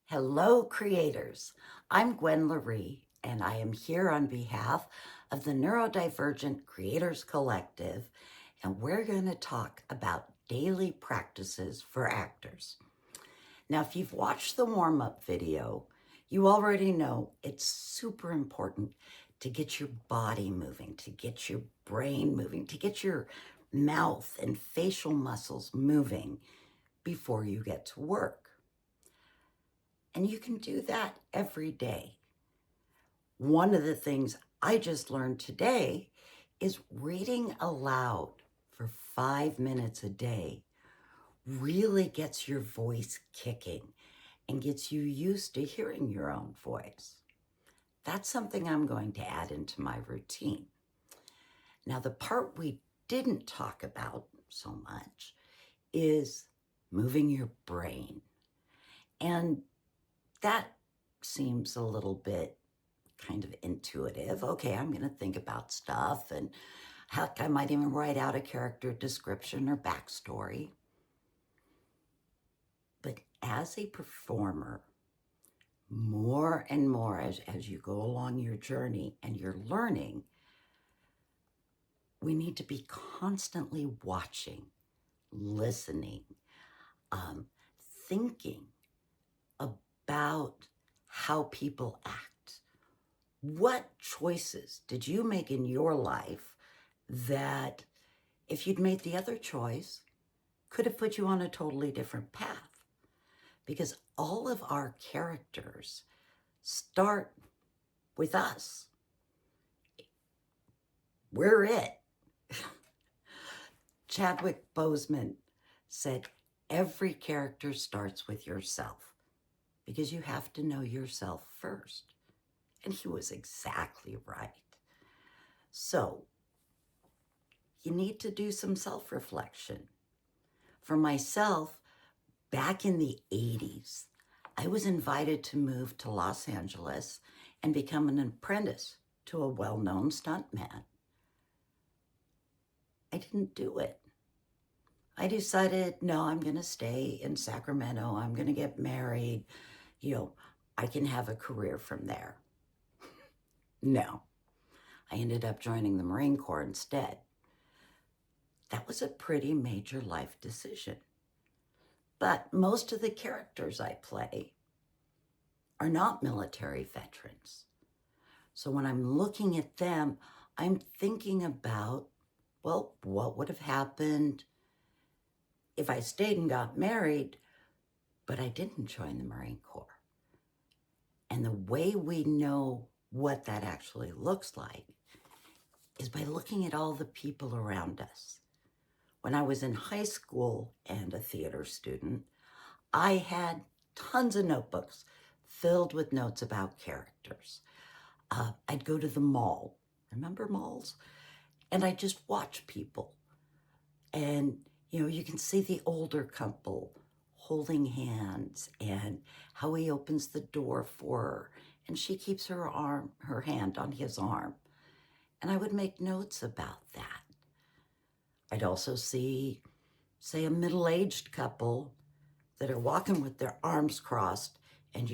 Hello, creators. I'm Gwyn LaRee, and I am here on behalf of the Neurodivergent Creators Collective, and we're going to talk about daily practices for actors. Now, if you've watched the warm-up video, you already know it's super important to get your body moving, to get your brain moving, to get your mouth and facial muscles moving before you get to work. And you can do that every day. One of the things I just learned today is reading aloud for 5 minutes a day really gets your voice kicking and gets you used to hearing your own voice. That's something I'm going to add into my routine. Now, the part we didn't talk about so much is moving your brain. And that seems a little bit kind of intuitive. Okay, I'm going to think about stuff, and heck, I might even write out a character description or backstory. But as a performer, more and more as you go along your journey and you're learning, we need to be constantly watching, listening, thinking about how people act. What choices did you make in your life that, if you'd made the other choice, could have put you on a totally different path? Because all of our characters start with us. We're it. Chadwick Boseman said, every character starts with yourself because you have to know yourself first. And he was exactly right. So you need to do some self-reflection. For myself, back in the 80s, I was invited to move to Los Angeles and become an apprentice to a well-known stuntman. I didn't do it. I decided, no, I'm going to stay in Sacramento. I'm going to get married. I can have a career from there. No, I ended up joining the Marine Corps instead. That was a pretty major life decision. But most of the characters I play are not military veterans. So when I'm looking at them, I'm thinking about, well, what would have happened if I stayed and got married, but I didn't join the Marine Corps? And the way we know what that actually looks like is by looking at all the people around us. When I was in high school and a theater student, I had tons of notebooks filled with notes about characters. I'd go to the mall. Remember malls? And I'd just watch people. And, you can see the older couple holding hands and how he opens the door for her and she keeps her hand on his arm. And I would make notes about that. I'd also see, say, a middle-aged couple that are walking with their arms crossed, and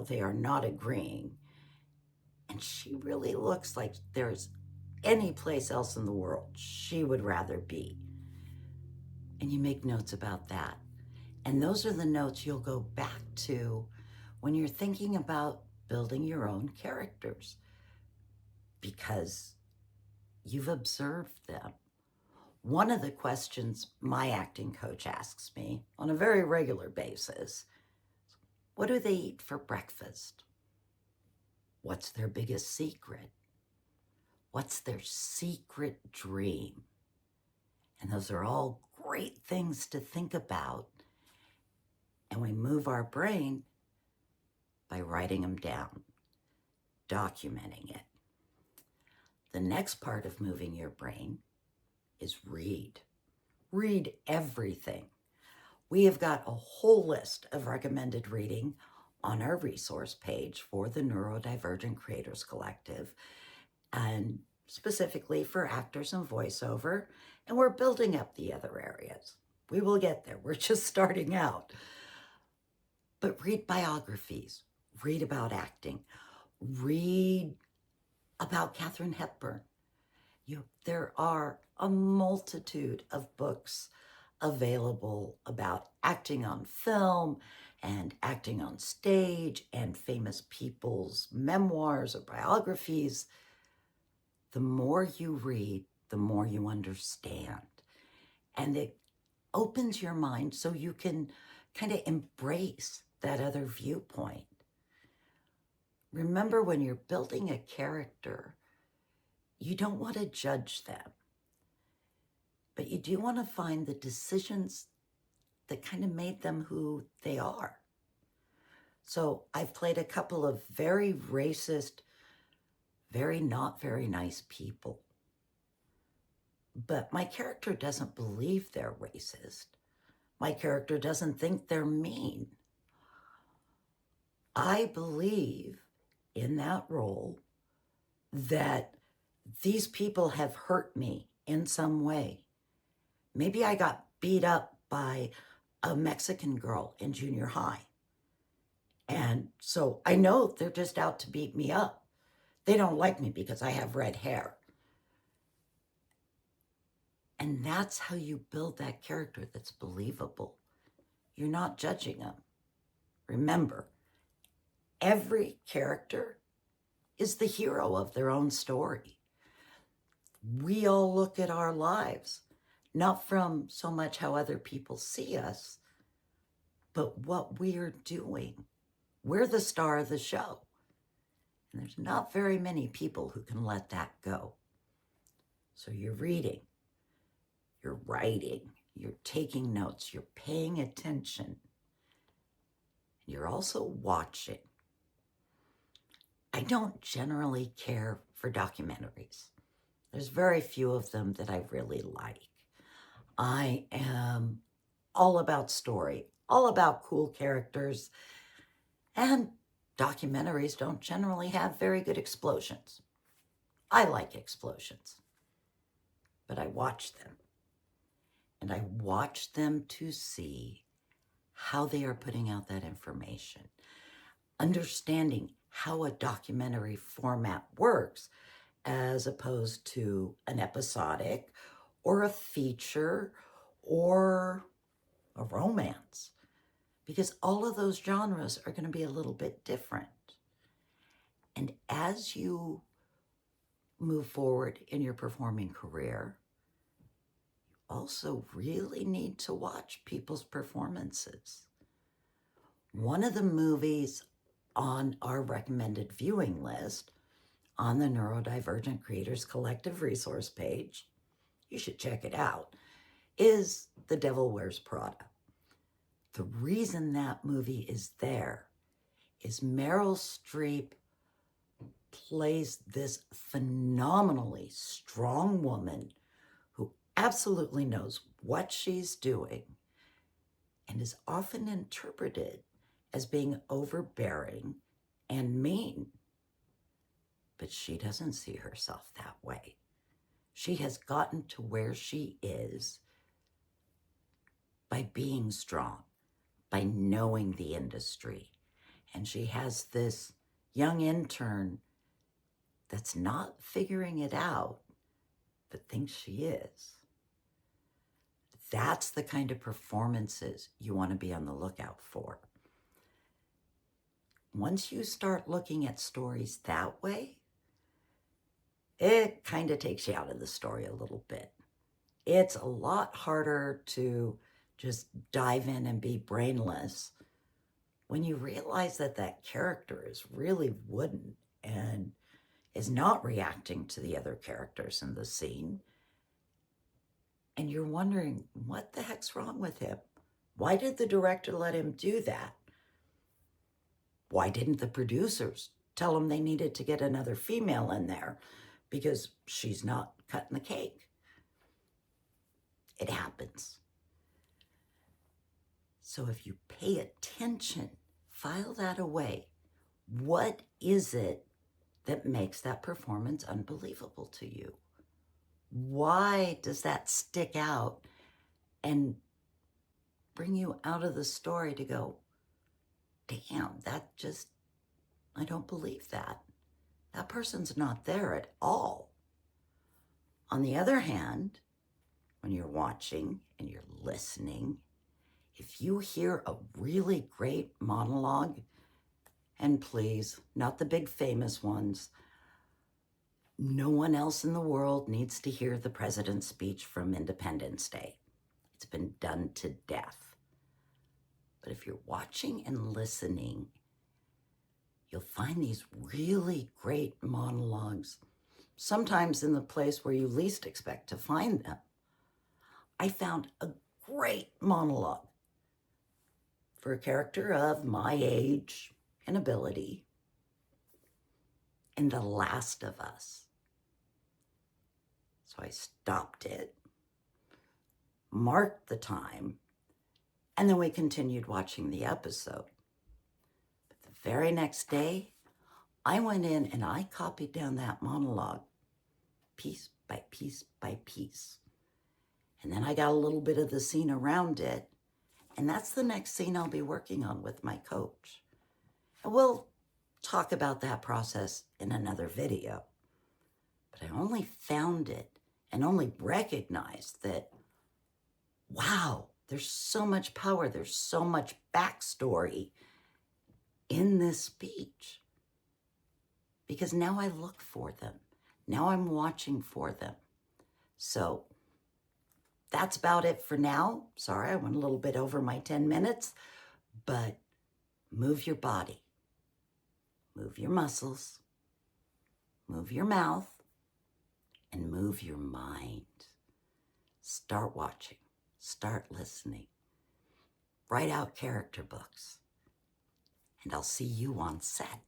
they are not agreeing. And she really looks like there's any place else in the world she would rather be. And you make notes about that. And those are the notes you'll go back to when you're thinking about building your own characters, because you've observed them. One of the questions my acting coach asks me on a very regular basis, what do they eat for breakfast? What's their biggest secret? What's their secret dream? And those are all great things to think about. And we move our brain by writing them down, documenting it. The next part of moving your brain is read. Read everything. We have got a whole list of recommended reading on our resource page for the Neurodivergent Creators Collective, and specifically for actors and voiceover, and we're building up the other areas. We will get there. We're just starting out. But read biographies, read about acting, read about Katharine Hepburn. There are a multitude of books available about acting on film and acting on stage and famous people's memoirs or biographies. The more you read, the more you understand. And it opens your mind so you can kind of embrace that other viewpoint. Remember, when you're building a character, you don't want to judge them, but you do want to find the decisions that kind of made them who they are. So I've played a couple of very racist, very not very nice people. But my character doesn't believe they're racist. My character doesn't think they're mean. I believe in that role that these people have hurt me in some way. Maybe I got beat up by a Mexican girl in junior high. And so I know they're just out to beat me up. They don't like me because I have red hair. And that's how you build that character that's believable. You're not judging them. Remember, every character is the hero of their own story. We all look at our lives, not from so much how other people see us, but what we're doing. We're the star of the show. And there's not very many people who can let that go. So you're reading, you're writing, you're taking notes, you're paying attention. You're also watching. I don't generally care for documentaries. There's very few of them that I really like. I am all about story, all about cool characters, and documentaries don't generally have very good explosions. I like explosions, but I watch them. And I watch them to see how they are putting out that information, understanding how a documentary format works as opposed to an episodic or a feature or a romance, because all of those genres are going to be a little bit different. And as you move forward in your performing career, you also really need to watch people's performances. One of the movies on our recommended viewing list on the Neurodivergent Creators Collective resource page, you should check it out, is The Devil Wears Prada. The reason that movie is there is Meryl Streep plays this phenomenally strong woman who absolutely knows what she's doing and is often interpreted as being overbearing and mean. But she doesn't see herself that way. She has gotten to where she is by being strong, by knowing the industry. And she has this young intern that's not figuring it out, but thinks she is. That's the kind of performances you want to be on the lookout for. Once you start looking at stories that way, it kind of takes you out of the story a little bit. It's a lot harder to just dive in and be brainless when you realize that that character is really wooden and is not reacting to the other characters in the scene. And you're wondering, what the heck's wrong with him? Why did the director let him do that? Why didn't the producers tell him they needed to get another female in there because she's not cutting the cake? It happens. So if you pay attention, file that away. What is it that makes that performance unbelievable to you? Why does that stick out and bring you out of the story to go, damn, I don't believe that. That person's not there at all. On the other hand, when you're watching and you're listening, if you hear a really great monologue, and please, not the big famous ones, no one else in the world needs to hear the president's speech from Independence Day. It's been done to death. But if you're watching and listening, you'll find these really great monologues, sometimes in the place where you least expect to find them. I found a great monologue for a character of my age and ability in The Last of Us. So I stopped it, marked the time, and then we continued watching the episode. But the very next day, I went in and I copied down that monologue piece by piece by piece. And then I got a little bit of the scene around it, and that's the next scene I'll be working on with my coach. And we'll talk about that process in another video. But I only found it and only recognized that, wow, there's so much power, there's so much backstory in this speech. Because now I look for them. Now I'm watching for them. So that's about it for now. Sorry, I went a little bit over my 10 minutes, but move your body, move your muscles, move your mouth, and move your mind. Start watching, start listening, write out character books, and I'll see you on set.